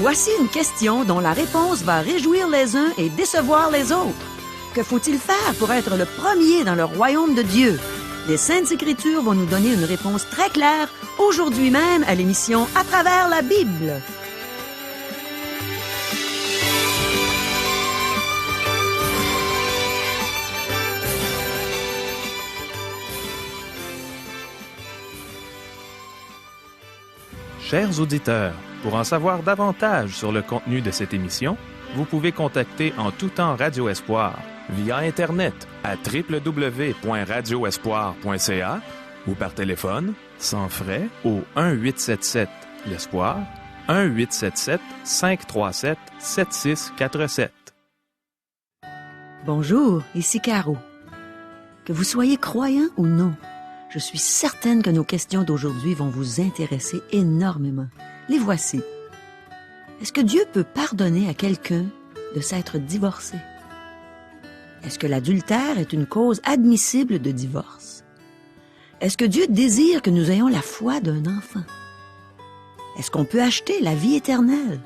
Voici une question dont la réponse va réjouir les uns et décevoir les autres. Que faut-il faire pour être le premier dans le royaume de Dieu? Les Saintes Écritures vont nous donner une réponse très claire aujourd'hui même à l'émission À travers la Bible. Chers auditeurs, pour en savoir davantage sur le contenu de cette émission, vous pouvez contacter en tout temps Radio Espoir via Internet à www.radioespoir.ca ou par téléphone, sans frais, au 1-877-l'Espoir, 1-877-537-7647. Bonjour, ici Caro. Que vous soyez croyant ou non, je suis certaine que nos questions d'aujourd'hui vont vous intéresser énormément. Les voici. Est-ce que Dieu peut pardonner à quelqu'un de s'être divorcé? Est-ce que l'adultère est une cause admissible de divorce? Est-ce que Dieu désire que nous ayons la foi d'un enfant? Est-ce qu'on peut acheter la vie éternelle?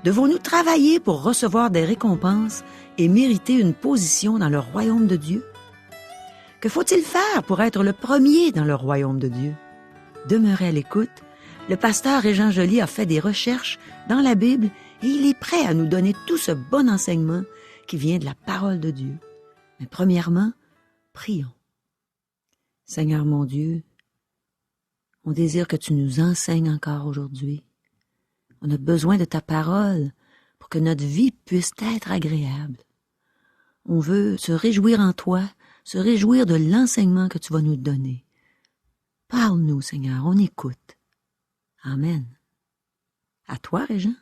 Devons-nous travailler pour recevoir des récompenses et mériter une position dans le royaume de Dieu? Que faut-il faire pour être le premier dans le royaume de Dieu? Demeurez à l'écoute. Le pasteur Régent Joly a fait des recherches dans la Bible et il est prêt à nous donner tout ce bon enseignement qui vient de la parole de Dieu. Mais premièrement, prions. Seigneur mon Dieu, on désire que tu nous enseignes encore aujourd'hui. On a besoin de ta parole pour que notre vie puisse être agréable. On veut se réjouir en toi, se réjouir de l'enseignement que tu vas nous donner. Parle-nous, Seigneur, on écoute. Amen. À toi, Régent.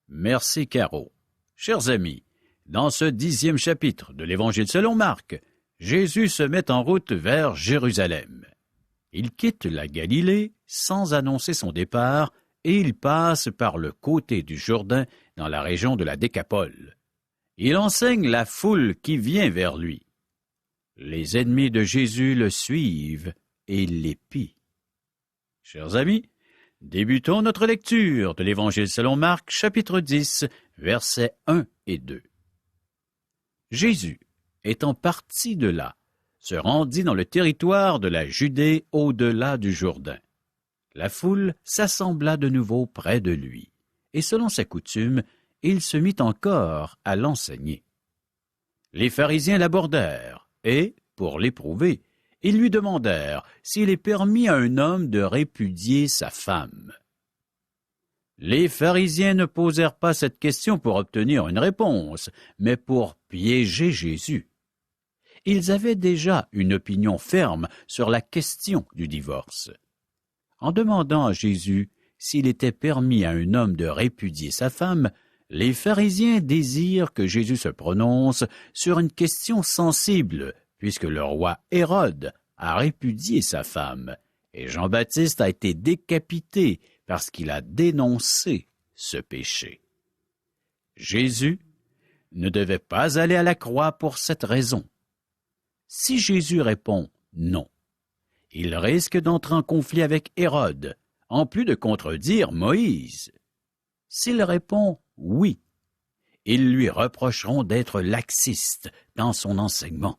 Merci, Caro. Chers amis, dans ce 10e chapitre de l'Évangile selon Marc, Jésus se met en route vers Jérusalem. Il quitte la Galilée sans annoncer son départ et il passe par le côté du Jourdain dans la région de la Décapole. Il enseigne la foule qui vient vers lui. Les ennemis de Jésus le suivent et l'épient. Chers amis, débutons notre lecture de l'Évangile selon Marc, chapitre 10, versets 1 et 2. Jésus, étant parti de là, se rendit dans le territoire de la Judée au-delà du Jourdain. La foule s'assembla de nouveau près de lui, et selon sa coutume, il se mit encore à l'enseigner. Les pharisiens l'abordèrent, et, pour l'éprouver, ils lui demandèrent s'il est permis à un homme de répudier sa femme. Les pharisiens ne posèrent pas cette question pour obtenir une réponse, mais pour piéger Jésus. Ils avaient déjà une opinion ferme sur la question du divorce. En demandant à Jésus s'il était permis à un homme de répudier sa femme, les pharisiens désirent que Jésus se prononce sur une question sensible, puisque le roi Hérode a répudié sa femme, et Jean-Baptiste a été décapité parce qu'il a dénoncé ce péché. Jésus ne devait pas aller à la croix pour cette raison. Si Jésus répond « non », il risque d'entrer en conflit avec Hérode, en plus de contredire Moïse. S'il répond « oui », ils lui reprocheront d'être laxiste dans son enseignement.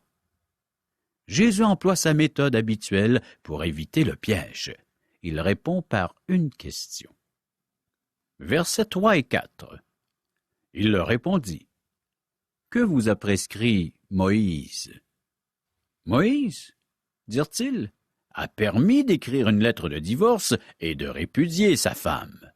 Jésus emploie sa méthode habituelle pour éviter le piège. Il répond par une question. Versets 3 et 4. Il leur répondit, « Que vous a prescrit Moïse? » Moïse, dirent-ils, a permis d'écrire une lettre de divorce et de répudier sa femme.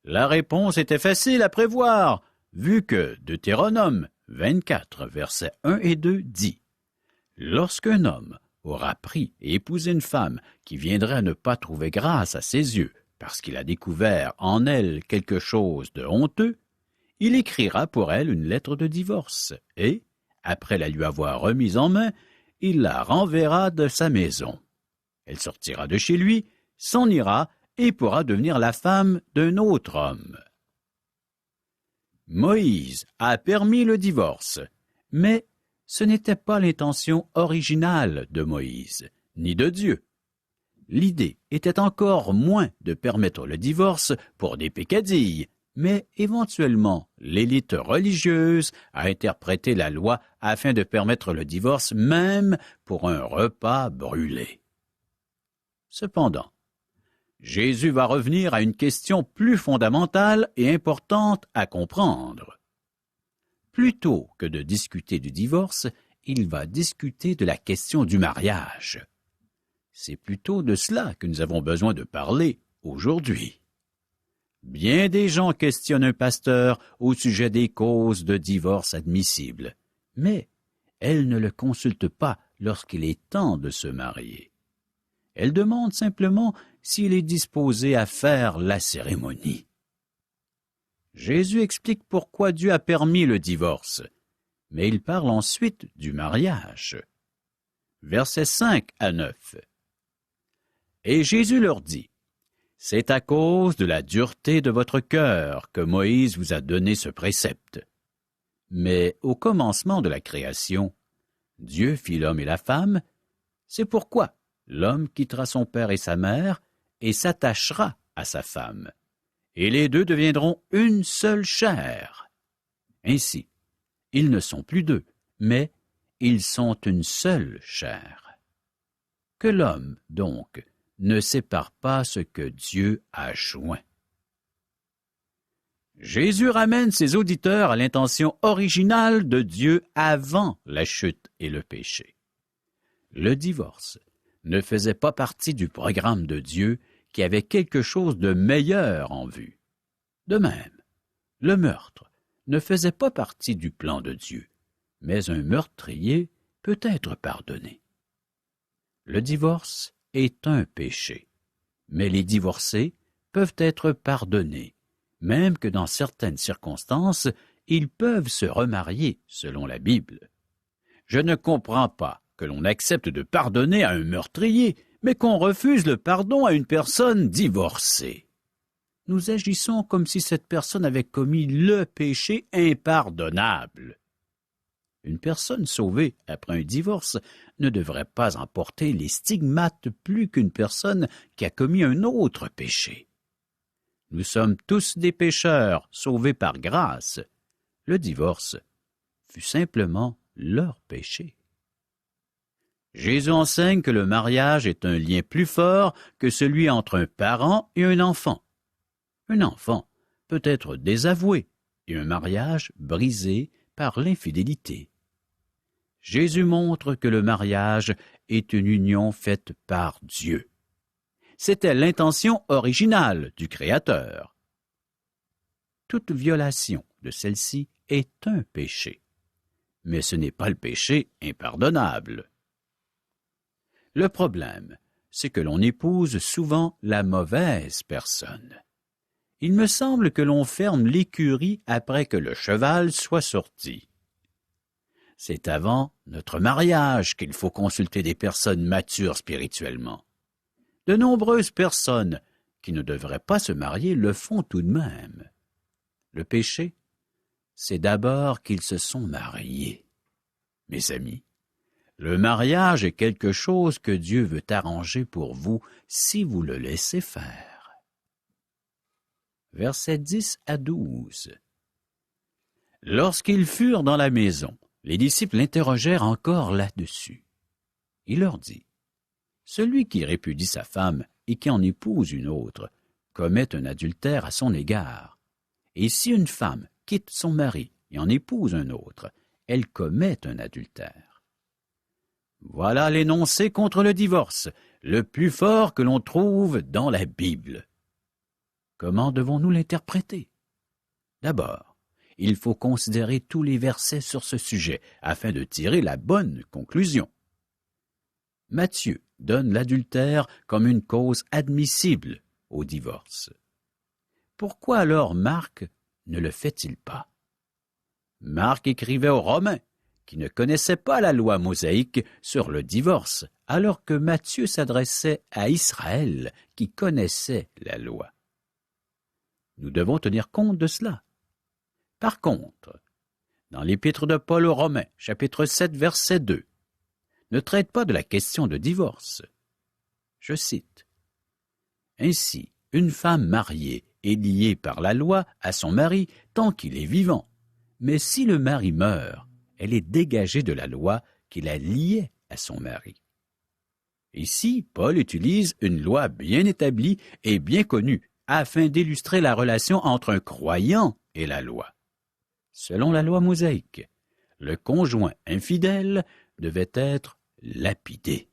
La réponse était facile à prévoir, vu que Deutéronome 24, versets 1 et 2 dit « Lorsqu'un homme aura pris et épousé une femme qui viendrait à ne pas trouver grâce à ses yeux parce qu'il a découvert en elle quelque chose de honteux, il écrira pour elle une lettre de divorce et, après la lui avoir remise en main, il la renverra de sa maison. Elle sortira de chez lui, s'en ira et pourra devenir la femme d'un autre homme. » Moïse a permis le divorce, mais ce n'était pas l'intention originale de Moïse, ni de Dieu. L'idée était encore moins de permettre le divorce pour des peccadilles, mais éventuellement l'élite religieuse a interprété la loi afin de permettre le divorce même pour un repas brûlé. Cependant, Jésus va revenir à une question plus fondamentale et importante à comprendre. Plutôt que de discuter du divorce, il va discuter de la question du mariage. C'est plutôt de cela que nous avons besoin de parler aujourd'hui. Bien des gens questionnent un pasteur au sujet des causes de divorce admissibles, mais elles ne le consultent pas lorsqu'il est temps de se marier. Elles demandent simplement s'il est disposé à faire la cérémonie. Jésus explique pourquoi Dieu a permis le divorce, mais il parle ensuite du mariage. Versets 5 à 9. Et Jésus leur dit, « C'est à cause de la dureté de votre cœur que Moïse vous a donné ce précepte. Mais au commencement de la création, Dieu fit l'homme et la femme, c'est pourquoi l'homme quittera son père et sa mère et s'attachera à sa femme, et les deux deviendront une seule chair. Ainsi, ils ne sont plus deux, mais ils sont une seule chair. Que l'homme, donc, ne sépare pas ce que Dieu a joint. » Jésus ramène ses auditeurs à l'intention originale de Dieu avant la chute et le péché. Le divorce ne faisait pas partie du programme de Dieu qui avait quelque chose de meilleur en vue. De même, le meurtre ne faisait pas partie du plan de Dieu, mais un meurtrier peut être pardonné. Le divorce est un péché, mais les divorcés peuvent être pardonnés, même que dans certaines circonstances, ils peuvent se remarier selon la Bible. Je ne comprends pas que l'on accepte de pardonner à un meurtrier, mais qu'on refuse le pardon à une personne divorcée. Nous agissons comme si cette personne avait commis le péché impardonnable. Une personne sauvée après un divorce ne devrait pas en porter les stigmates plus qu'une personne qui a commis un autre péché. Nous sommes tous des pécheurs sauvés par grâce. Le divorce fut simplement leur péché. Jésus enseigne que le mariage est un lien plus fort que celui entre un parent et un enfant. Un enfant peut être désavoué et un mariage brisé par l'infidélité. Jésus montre que le mariage est une union faite par Dieu. C'était l'intention originale du Créateur. Toute violation de celle-ci est un péché, mais ce n'est pas le péché impardonnable. Le problème, c'est que l'on épouse souvent la mauvaise personne. Il me semble que l'on ferme l'écurie après que le cheval soit sorti. C'est avant notre mariage qu'il faut consulter des personnes matures spirituellement. De nombreuses personnes qui ne devraient pas se marier le font tout de même. Le péché, c'est d'abord qu'ils se sont mariés. Mes amis, le mariage est quelque chose que Dieu veut arranger pour vous si vous le laissez faire. Versets 10 à 12. Lorsqu'ils furent dans la maison, les disciples l'interrogèrent encore là-dessus. Il leur dit, « Celui qui répudie sa femme et qui en épouse une autre commet un adultère à son égard. Et si une femme quitte son mari et en épouse un autre, elle commet un adultère. » Voilà l'énoncé contre le divorce, le plus fort que l'on trouve dans la Bible. Comment devons-nous l'interpréter? D'abord, il faut considérer tous les versets sur ce sujet afin de tirer la bonne conclusion. Matthieu donne l'adultère comme une cause admissible au divorce. Pourquoi alors Marc ne le fait-il pas? Marc écrivait aux Romains, qui ne connaissaient pas la loi mosaïque sur le divorce, alors que Matthieu s'adressait à Israël, qui connaissait la loi. Nous devons tenir compte de cela. Par contre, dans l'Épître de Paul aux Romains, chapitre 7, verset 2, ne traite pas de la question de divorce. Je cite, « Ainsi, une femme mariée est liée par la loi à son mari tant qu'il est vivant. Mais si le mari meurt, elle est dégagée de la loi qui la liait à son mari. Ici, Paul utilise une loi bien établie et bien connue afin d'illustrer la relation entre un croyant et la loi. Selon la loi mosaïque, le conjoint infidèle devait être lapidé.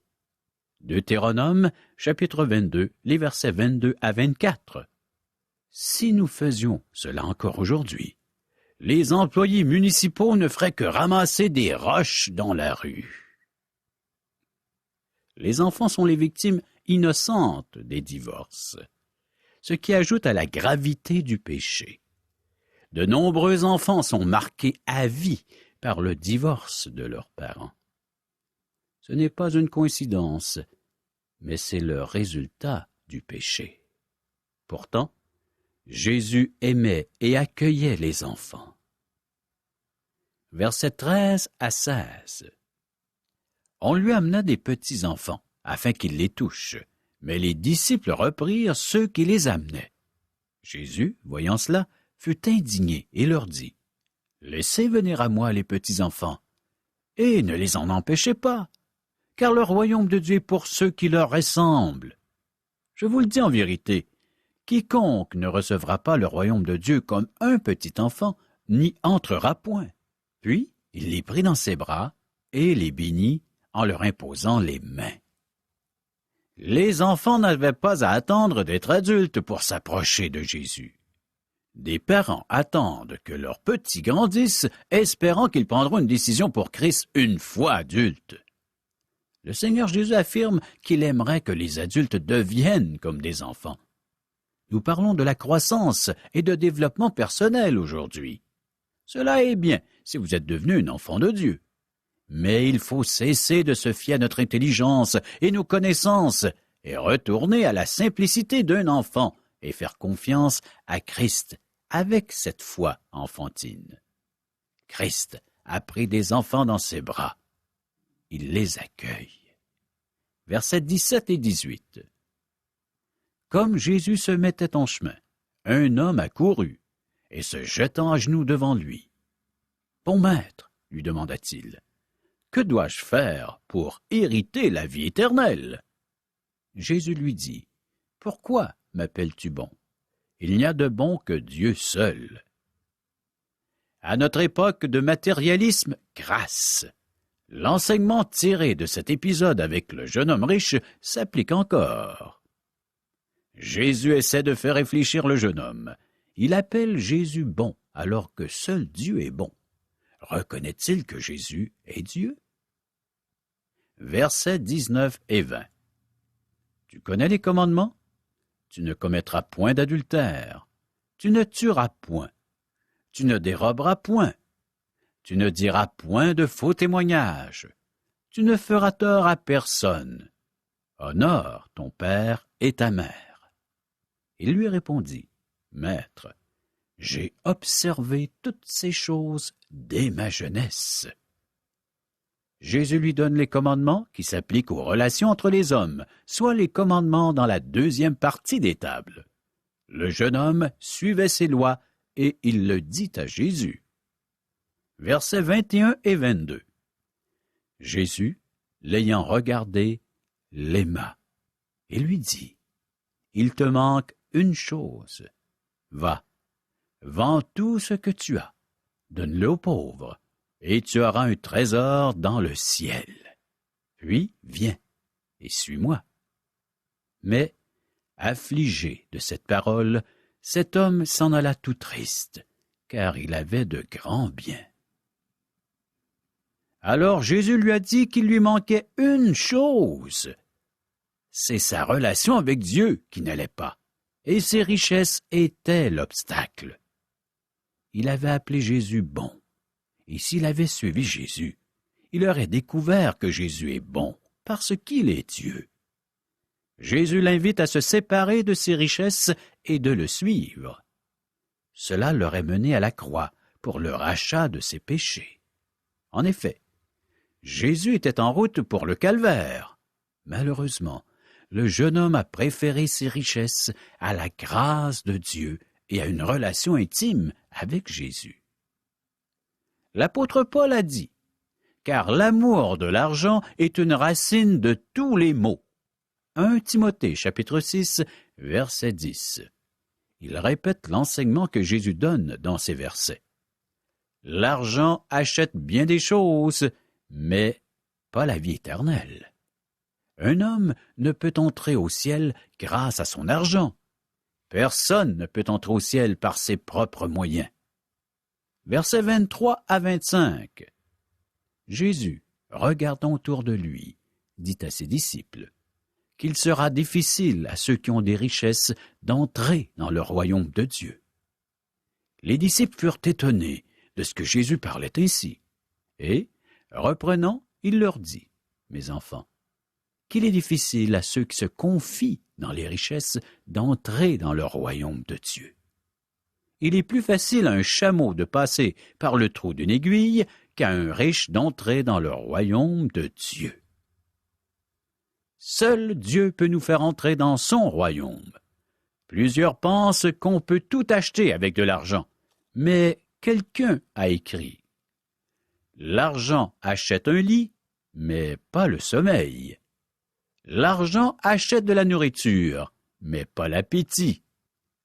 Deutéronome, chapitre 22, les versets 22 à 24. Si nous faisions cela encore aujourd'hui, les employés municipaux ne feraient que ramasser des roches dans la rue. Les enfants sont les victimes innocentes des divorces, ce qui ajoute à la gravité du péché. De nombreux enfants sont marqués à vie par le divorce de leurs parents. Ce n'est pas une coïncidence, mais c'est le résultat du péché. Pourtant, Jésus aimait et accueillait les enfants. Versets 13 à 16. On lui amena des petits-enfants, afin qu'il les touche, mais les disciples reprirent ceux qui les amenaient. Jésus, voyant cela, fut indigné et leur dit, « Laissez venir à moi les petits-enfants, et ne les en empêchez pas, car le royaume de Dieu est pour ceux qui leur ressemblent. Je vous le dis en vérité, quiconque ne recevra pas le royaume de Dieu comme un petit enfant n'y entrera point. » Puis il les prit dans ses bras et les bénit en leur imposant les mains. Les enfants n'avaient pas à attendre d'être adultes pour s'approcher de Jésus. Des parents attendent que leurs petits grandissent, espérant qu'ils prendront une décision pour Christ une fois adultes. Le Seigneur Jésus affirme qu'il aimerait que les adultes deviennent comme des enfants. Nous parlons de la croissance et de développement personnel aujourd'hui. Cela est bien si vous êtes devenu un enfant de Dieu. Mais il faut cesser de se fier à notre intelligence et nos connaissances et retourner à la simplicité d'un enfant et faire confiance à Christ avec cette foi enfantine. Christ a pris des enfants dans ses bras. Il les accueille. Versets 17 et 18. Comme Jésus se mettait en chemin, un homme accourut et se jetant à genoux devant lui. « Bon maître, lui demanda-t-il, que dois-je faire pour hériter la vie éternelle? » Jésus lui dit, « Pourquoi m'appelles-tu bon? Il n'y a de bon que Dieu seul. » À notre époque de matérialisme crasse, l'enseignement tiré de cet épisode avec le jeune homme riche s'applique encore. Jésus essaie de faire réfléchir le jeune homme. Il appelle Jésus bon, alors que seul Dieu est bon. Reconnaît-il que Jésus est Dieu? Versets 19 et 20. Tu connais les commandements? Tu ne commettras point d'adultère. Tu ne tueras point. Tu ne déroberas point. Tu ne diras point de faux témoignages. Tu ne feras tort à personne. Honore ton père et ta mère. Il lui répondit, Maître, j'ai observé toutes ces choses dès ma jeunesse. Jésus lui donne les commandements qui s'appliquent aux relations entre les hommes, soit les commandements dans la deuxième partie des tables. Le jeune homme suivait ces lois et il le dit à Jésus. Versets 21 et 22. Jésus, l'ayant regardé, l'aima et lui dit, « Il te manque une chose. Va, vends tout ce que tu as, donne-le aux pauvres, et tu auras un trésor dans le ciel. Puis viens et suis-moi. » Mais, affligé de cette parole, cet homme s'en alla tout triste, car il avait de grands biens. Alors Jésus lui a dit qu'il lui manquait une chose. C'est sa relation avec Dieu qui n'allait pas, et ses richesses étaient l'obstacle. Il avait appelé Jésus bon, et s'il avait suivi Jésus, il aurait découvert que Jésus est bon, parce qu'il est Dieu. Jésus l'invite à se séparer de ses richesses et de le suivre. Cela l'aurait mené à la croix pour le rachat de ses péchés. En effet, Jésus était en route pour le calvaire. Malheureusement, le jeune homme a préféré ses richesses à la grâce de Dieu et à une relation intime avec Jésus. L'apôtre Paul a dit « Car l'amour de l'argent est une racine de tous les maux. » 1 Timothée, chapitre 6, verset 10. Il répète l'enseignement que Jésus donne dans ces versets. L'argent achète bien des choses, mais pas la vie éternelle. Un homme ne peut entrer au ciel grâce à son argent. Personne ne peut entrer au ciel par ses propres moyens. Versets 23 à 25. Jésus, regardant autour de lui, dit à ses disciples qu'il sera difficile à ceux qui ont des richesses d'entrer dans le royaume de Dieu. Les disciples furent étonnés de ce que Jésus parlait ainsi. Et, reprenant, il leur dit, « Mes enfants, qu'il est difficile à ceux qui se confient dans les richesses d'entrer dans le royaume de Dieu. Il est plus facile à un chameau de passer par le trou d'une aiguille qu'à un riche d'entrer dans le royaume de Dieu. » Seul Dieu peut nous faire entrer dans son royaume. Plusieurs pensent qu'on peut tout acheter avec de l'argent, mais quelqu'un a écrit « L'argent achète un lit, mais pas le sommeil. L'argent achète de la nourriture, mais pas l'appétit.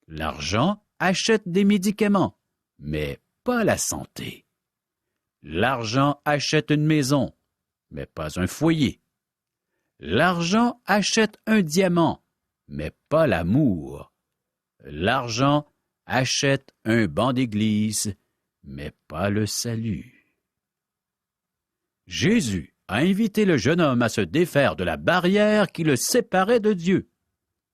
L'argent achète des médicaments, mais pas la santé. L'argent achète une maison, mais pas un foyer. L'argent achète un diamant, mais pas l'amour. L'argent achète un banc d'église, mais pas le salut. » Jésus a invité le jeune homme à se défaire de la barrière qui le séparait de Dieu.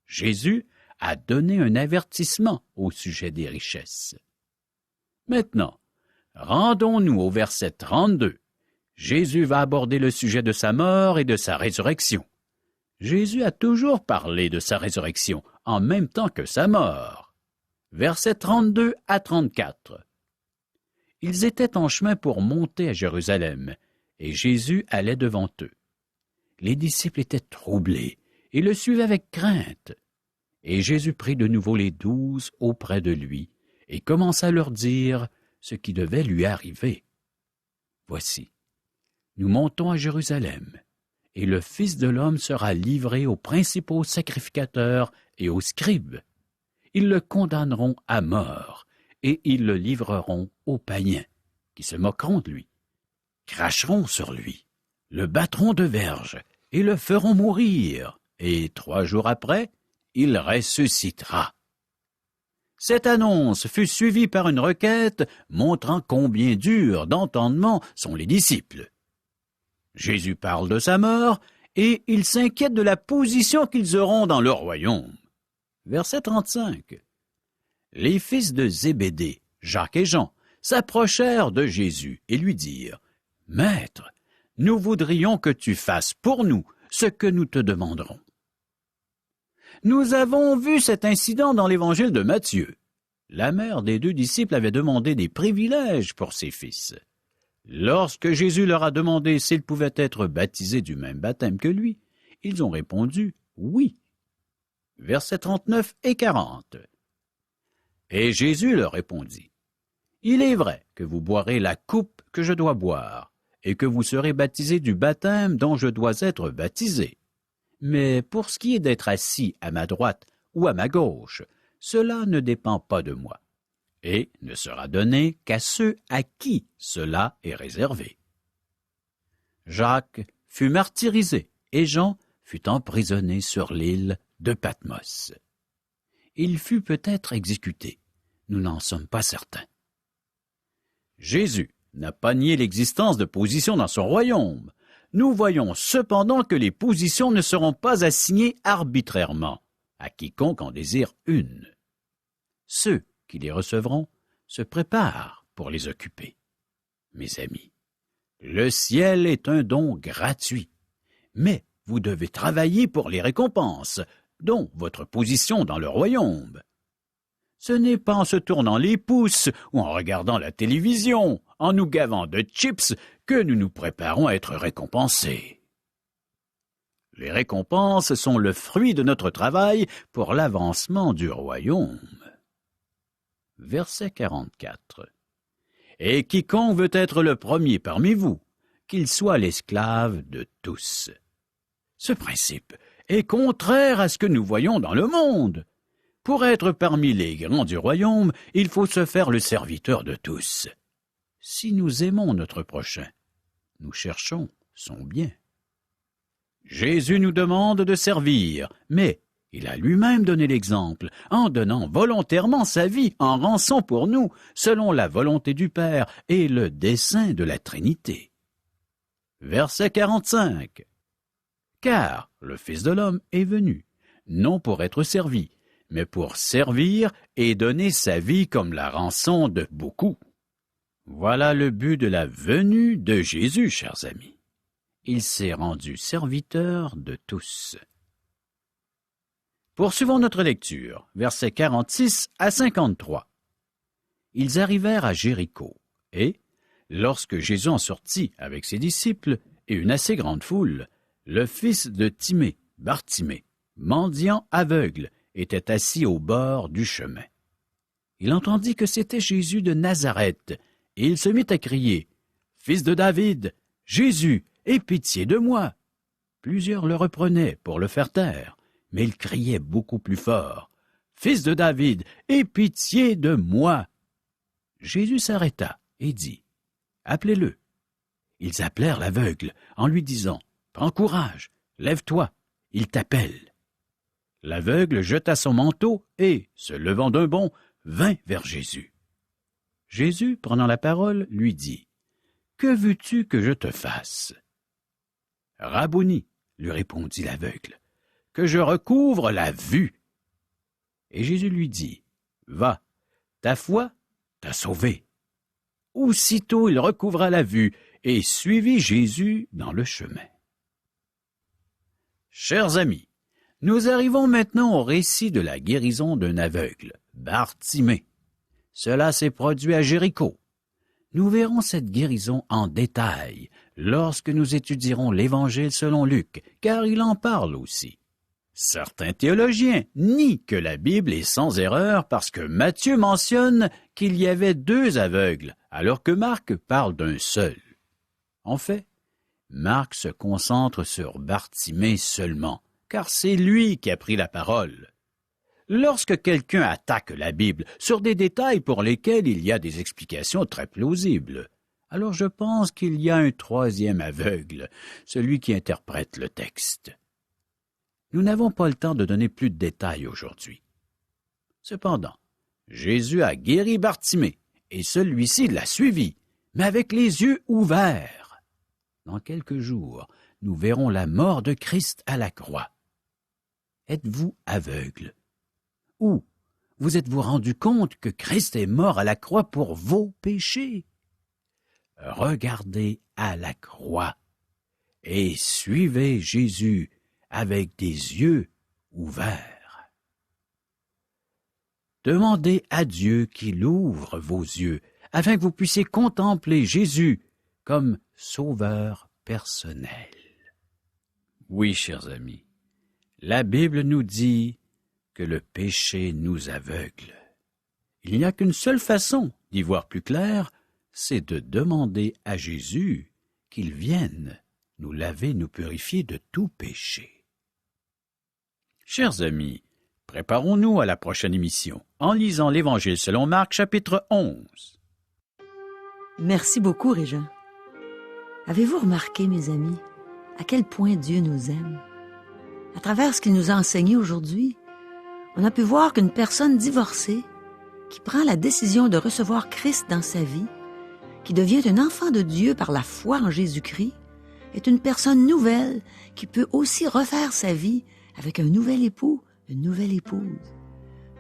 Jésus a donné un avertissement au sujet des richesses. Maintenant, rendons-nous au verset 32. Jésus va aborder le sujet de sa mort et de sa résurrection. Jésus a toujours parlé de sa résurrection en même temps que sa mort. Versets 32 à 34. Ils étaient en chemin pour monter à Jérusalem, et Jésus allait devant eux. Les disciples étaient troublés et le suivaient avec crainte. Et Jésus prit de nouveau les 12 auprès de lui et commença à leur dire ce qui devait lui arriver. « Voici, nous montons à Jérusalem, et le Fils de l'homme sera livré aux principaux sacrificateurs et aux scribes. Ils le condamneront à mort, et ils le livreront aux païens, qui se moqueront de lui, cracheront sur lui, le battront de verges, et le feront mourir, et 3 jours après, il ressuscitera. » Cette annonce fut suivie par une requête montrant combien durs d'entendement sont les disciples. Jésus parle de sa mort et il s'inquiète de la position qu'ils auront dans le royaume. Verset 35. Les fils de Zébédée, Jacques et Jean, s'approchèrent de Jésus et lui dirent « Maître, nous voudrions que tu fasses pour nous ce que nous te demanderons. » Nous avons vu cet incident dans l'évangile de Matthieu. La mère des 2 disciples avait demandé des privilèges pour ses fils. Lorsque Jésus leur a demandé s'ils pouvaient être baptisés du même baptême que lui, ils ont répondu « oui ». Versets 39 et 40. Et Jésus leur répondit « Il est vrai que vous boirez la coupe que je dois boire, et que vous serez baptisés du baptême dont je dois être baptisé. Mais pour ce qui est d'être assis à ma droite ou à ma gauche, cela ne dépend pas de moi, et ne sera donné qu'à ceux à qui cela est réservé. » Jacques fut martyrisé et Jean fut emprisonné sur l'île de Patmos. Il fut peut-être exécuté, nous n'en sommes pas certains. Jésus n'a pas nié l'existence de positions dans son royaume. Nous voyons cependant que les positions ne seront pas assignées arbitrairement à quiconque en désire une. Ceux qui les recevront se préparent pour les occuper. Mes amis, le ciel est un don gratuit, mais vous devez travailler pour les récompenses, dont votre position dans le royaume. Ce n'est pas en se tournant les pouces ou en regardant la télévision, en nous gavant de chips, que nous nous préparons à être récompensés. Les récompenses sont le fruit de notre travail pour l'avancement du royaume. Verset 44. Et quiconque veut être le premier parmi vous, qu'il soit l'esclave de tous. Ce principe est contraire à ce que nous voyons dans le monde. Pour être parmi les grands du royaume, il faut se faire le serviteur de tous. Si nous aimons notre prochain, nous cherchons son bien. Jésus nous demande de servir, mais il a lui-même donné l'exemple en donnant volontairement sa vie en rançon pour nous, selon la volonté du Père et le dessein de la Trinité. Verset 45. Car le Fils de l'homme est venu, non pour être servi, mais pour servir et donner sa vie comme la rançon de beaucoup. Voilà le but de la venue de Jésus, chers amis. Il s'est rendu serviteur de tous. Poursuivons notre lecture, versets 46 à 53. Ils arrivèrent à Jéricho, et, lorsque Jésus en sortit avec ses disciples et une assez grande foule, le fils de Timée, Bartimée, mendiant aveugle, était assis au bord du chemin. Il entendit que c'était Jésus de Nazareth, et il se mit à crier, « Fils de David, Jésus, aie pitié de moi !» Plusieurs le reprenaient pour le faire taire, mais il criait beaucoup plus fort, « Fils de David, aie pitié de moi !» Jésus s'arrêta et dit, « Appelez-le. » Ils appelèrent l'aveugle en lui disant, « Prends courage, lève-toi, il t'appelle. » L'aveugle jeta son manteau et, se levant d'un bond, vint vers Jésus. Jésus, prenant la parole, lui dit, « Que veux-tu que je te fasse? » « Rabouni, lui répondit l'aveugle, « que je recouvre la vue. » Et Jésus lui dit, « Va, ta foi t'a sauvé. » Aussitôt il recouvra la vue et suivit Jésus dans le chemin. Chers amis, nous arrivons maintenant au récit de la guérison d'un aveugle, Bartimée. Cela s'est produit à Jéricho. Nous verrons cette guérison en détail lorsque nous étudierons l'Évangile selon Luc, car il en parle aussi. Certains théologiens nient que la Bible est sans erreur parce que Matthieu mentionne qu'il y avait 2 aveugles, alors que Marc parle d'un seul. En fait, Marc se concentre sur Bartimée seulement, car c'est lui qui a pris la parole. Lorsque quelqu'un attaque la Bible sur des détails pour lesquels il y a des explications très plausibles, alors je pense qu'il y a un 3e aveugle, celui qui interprète le texte. Nous n'avons pas le temps de donner plus de détails aujourd'hui. Cependant, Jésus a guéri Bartimée, et celui-ci l'a suivi, mais avec les yeux ouverts. Dans quelques jours, nous verrons la mort de Christ à la croix. Êtes-vous aveugle? Ou vous êtes-vous rendu compte que Christ est mort à la croix pour vos péchés? Regardez à la croix et suivez Jésus avec des yeux ouverts. Demandez à Dieu qu'il ouvre vos yeux afin que vous puissiez contempler Jésus comme sauveur personnel. Oui, chers amis, la Bible nous dit que le péché nous aveugle. Il n'y a qu'une seule façon d'y voir plus clair, c'est de demander à Jésus qu'il vienne nous laver, nous purifier de tout péché. Chers amis, préparons-nous à la prochaine émission en lisant l'Évangile selon Marc, chapitre 11. Merci beaucoup, Régent. Avez-vous remarqué, mes amis, à quel point Dieu nous aime? À travers ce qu'il nous a enseigné aujourd'hui, on a pu voir qu'une personne divorcée, qui prend la décision de recevoir Christ dans sa vie, qui devient un enfant de Dieu par la foi en Jésus-Christ, est une personne nouvelle qui peut aussi refaire sa vie avec un nouvel époux, une nouvelle épouse.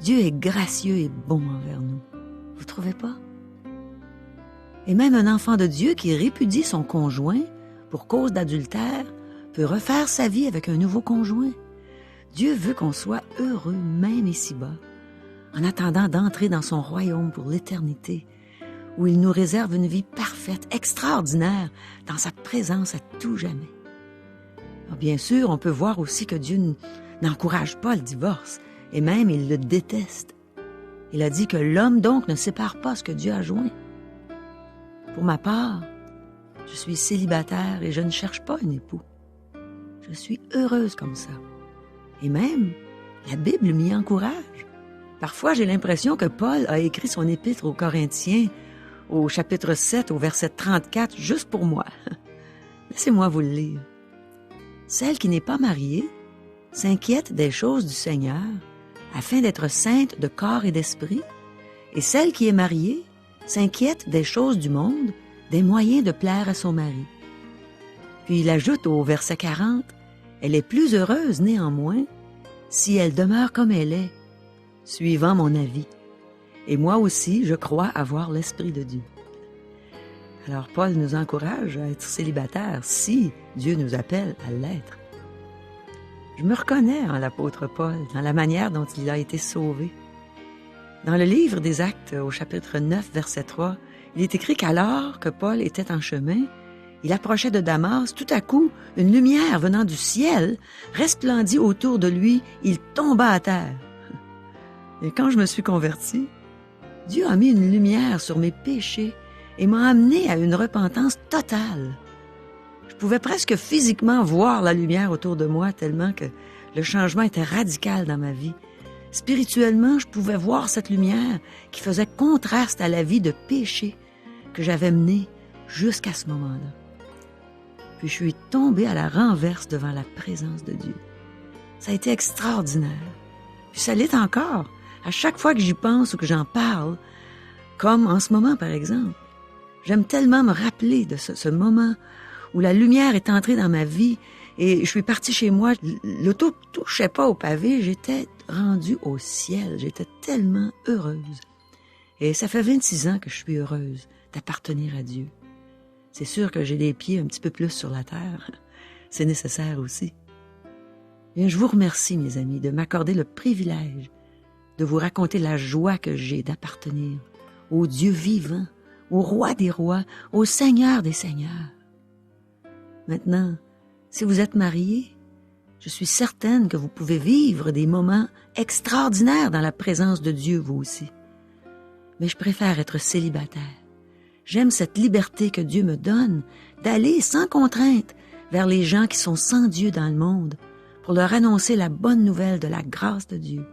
Dieu est gracieux et bon envers nous. Vous trouvez pas? Et même un enfant de Dieu qui répudie son conjoint pour cause d'adultère peut refaire sa vie avec un nouveau conjoint. Dieu veut qu'on soit heureux même ici-bas, en attendant d'entrer dans son royaume pour l'éternité, où il nous réserve une vie parfaite, extraordinaire, dans sa présence à tout jamais. Alors, bien sûr, on peut voir aussi que Dieu n'encourage pas le divorce, et même il le déteste. Il a dit que l'homme donc ne sépare pas ce que Dieu a joint. Pour ma part, je suis célibataire et je ne cherche pas un époux. Je suis heureuse comme ça. Et même, la Bible m'y encourage. Parfois, j'ai l'impression que Paul a écrit son épître aux Corinthiens au chapitre 7, au verset 34, juste pour moi. Laissez-moi vous le lire. « Celle qui n'est pas mariée s'inquiète des choses du Seigneur, afin d'être sainte de corps et d'esprit, et celle qui est mariée s'inquiète des choses du monde, des moyens de plaire à son mari. » Puis il ajoute au verset 40, « Elle est plus heureuse néanmoins si elle demeure comme elle est, suivant mon avis. Et moi aussi, je crois avoir l'Esprit de Dieu. » Alors Paul nous encourage à être célibataires si Dieu nous appelle à l'être. Je me reconnais en l'apôtre Paul, dans la manière dont il a été sauvé. Dans le livre des Actes, au chapitre 9, verset 3, il est écrit qu'alors que Paul était en chemin, il approchait de Damas, tout à coup, une lumière venant du ciel resplendit autour de lui, il tomba à terre. Et quand je me suis converti, Dieu a mis une lumière sur mes péchés et m'a amené à une repentance totale. Je pouvais presque physiquement voir la lumière autour de moi tellement que le changement était radical dans ma vie. Spirituellement, je pouvais voir cette lumière qui faisait contraste à la vie de péché que j'avais menée jusqu'à ce moment-là. Puis je suis tombée à la renverse devant la présence de Dieu. Ça a été extraordinaire. Puis ça l'est encore. À chaque fois que j'y pense ou que j'en parle, comme en ce moment par exemple, j'aime tellement me rappeler de ce moment où la lumière est entrée dans ma vie et je suis partie chez moi. L'auto touchait pas au pavé, j'étais rendue au ciel. J'étais tellement heureuse. Et ça fait 26 ans que je suis heureuse d'appartenir à Dieu. C'est sûr que j'ai les pieds un petit peu plus sur la terre. C'est nécessaire aussi. Bien, je vous remercie, mes amis, de m'accorder le privilège de vous raconter la joie que j'ai d'appartenir au Dieu vivant, au Roi des rois, au Seigneur des seigneurs. Maintenant, si vous êtes marié, je suis certaine que vous pouvez vivre des moments extraordinaires dans la présence de Dieu, vous aussi. Mais je préfère être célibataire. J'aime cette liberté que Dieu me donne d'aller sans contrainte vers les gens qui sont sans Dieu dans le monde pour leur annoncer la bonne nouvelle de la grâce de Dieu.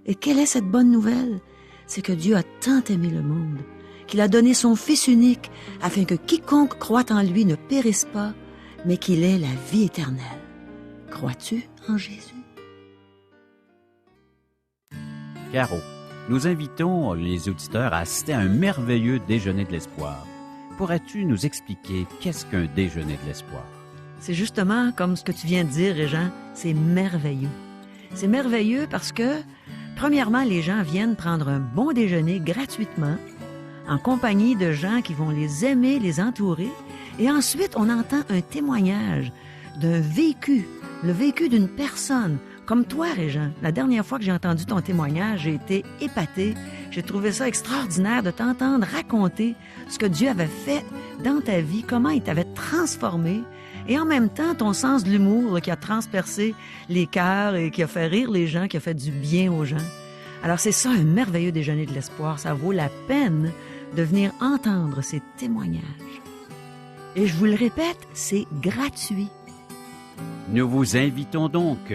Et quelle est cette bonne nouvelle? C'est que Dieu a tant aimé le monde qu'il a donné son Fils unique afin que quiconque croit en lui ne périsse pas, mais qu'il ait la vie éternelle. Crois-tu en Jésus? Caro, nous invitons les auditeurs à assister à un merveilleux déjeuner de l'espoir. Pourrais-tu nous expliquer qu'est-ce qu'un déjeuner de l'espoir? C'est justement comme ce que tu viens de dire, Régent, c'est merveilleux. C'est merveilleux parce que, premièrement, les gens viennent prendre un bon déjeuner gratuitement, en compagnie de gens qui vont les aimer, les entourer, et ensuite on entend un témoignage d'un vécu, le vécu d'une personne, comme toi, Régent. La dernière fois que j'ai entendu ton témoignage, j'ai été épatée. J'ai trouvé ça extraordinaire de t'entendre raconter ce que Dieu avait fait dans ta vie, comment il t'avait transformé, et en même temps, ton sens de l'humour là, qui a transpercé les cœurs et qui a fait rire les gens, qui a fait du bien aux gens. Alors c'est ça, un merveilleux déjeuner de l'espoir. Ça vaut la peine de venir entendre ces témoignages. Et je vous le répète, c'est gratuit. Nous vous invitons donc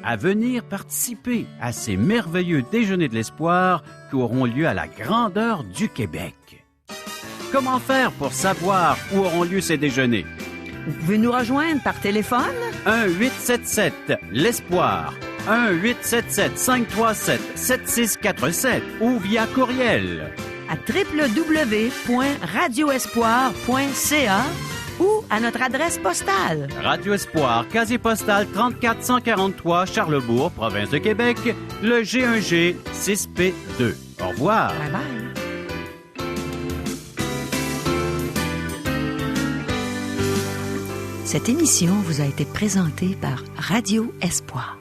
à venir participer à ces merveilleux déjeuners de l'espoir qui auront lieu à la grandeur du Québec. Comment faire pour savoir où auront lieu ces déjeuners? Vous pouvez nous rejoindre par téléphone 1-877-L'Espoir, 1-877-537-7647 ou via courriel à www.radioespoir.ca ou à notre adresse postale. Radio Espoir, casier postal 34 Charlebourg, province de Québec, le G1G 6P2. Au revoir. Bye bye. Cette émission vous a été présentée par Radio Espoir.